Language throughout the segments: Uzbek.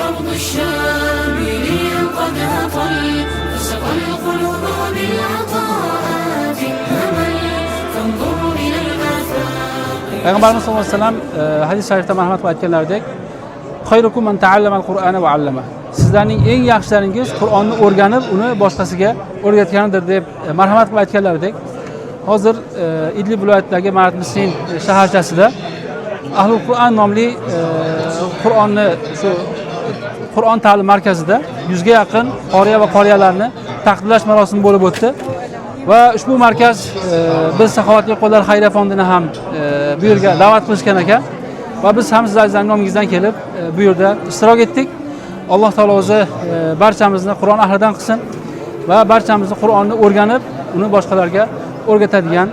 بأرض الشام ليا قد هطل فسقى القلوب بالعطاءات الهمل فانظر إلى الآفاق. Peygamberimiz sallallohu alayhi vasallam hadis sharifda marhamat qilib aytganlaridek, "Xayrukum man ta'allama al-Qur'ana va 'allama." Sizlarning eng yaxshilaringiz Qur'onni o'rganib, uni boshqasiga o'rgatganidir deb marhamat qilib aytganlaridek, hozir Idlib viloyatidagi Maratmissin shaharchasida Ahlul Qur'on nomli Qur'onni shu Qur'on ta'lim markazida 100 ga yaqin qoriya va qoriyalarni taqdirlash marosimi bo'lib o'tdi. Va ushbu markaz biz Saxovatli qo'llar xayriya fondini ham bu yerga da'vat qilishgan ekan va biz ham sizlarning nomingizdan kelib bu yerda ishtirok etdik. Alloh taolo o'zi barchamizni Qur'on ahlidan qilsin va barchamizni Qur'onni o'rganib, uni boshqalarga o'rgatadigan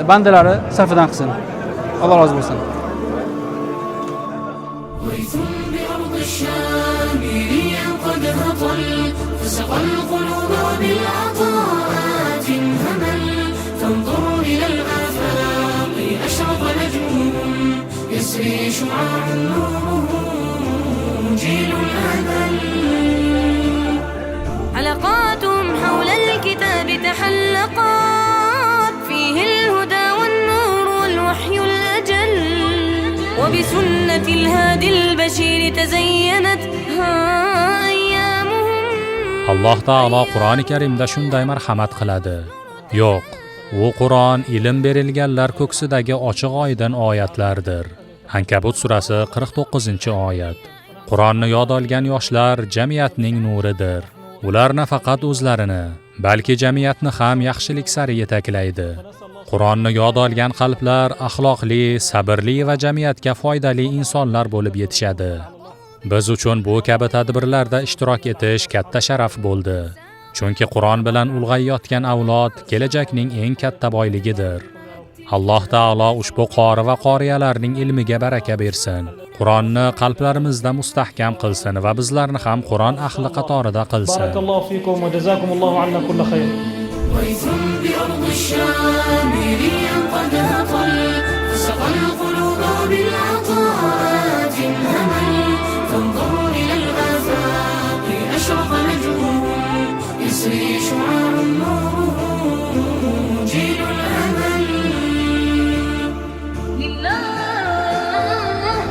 bandalari safidan qilsin. Alloh rozi bo'lsin. يسري شعاع نوره جيل الأمل. حلقاتهم حول الكتاب تحلقات فيه الهدى والنور والوحي الأجل وبسنة الهادي البشير تزينت أيامهم. Alloh taolo Qur'oni Karimda shunday marhamat qiladi. Yo'q, u Qur'on ilm berilganlar ko'ksidagi ochiq oydin oyatlardir. Ankabut surasi 49-oyat. Qur'onni yod olgan yoshlar jamiyatning nuridir. Ular nafaqat o'zlarini, balki jamiyatni ham yaxshilik sari yetaklaydi. Qur'onni yod olgan qalblar axloqli, sabrli va jamiyatga foydali insonlar bo'lib yetishadi. Biz uchun bu kabi tadbirlarda ishtirok etish katta sharaf bo'ldi. Chunki Qur'on bilan ulg'ayayotgan avlod kelajakning eng katta boyligidir. Alloh taolo ushbu qori va qoriyalarning ilmiga baraka bersin. Qur'onni qalblarimizda mustahkam qilsin va bizlarni ham Qur'on ahli qatorida qilsin. Barakallohu fikum va jazakumullohu anna kulli khayr. ويثم بأرض الشام ليا قد هطل فسقى القلوب بالعطاءات الهمل فانظر إلى الآفاق أشرق نجمهم يسري شعاع نوره جيل الأمل.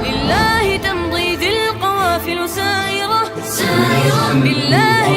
لله تمضي ذي القوافل سائرة بالله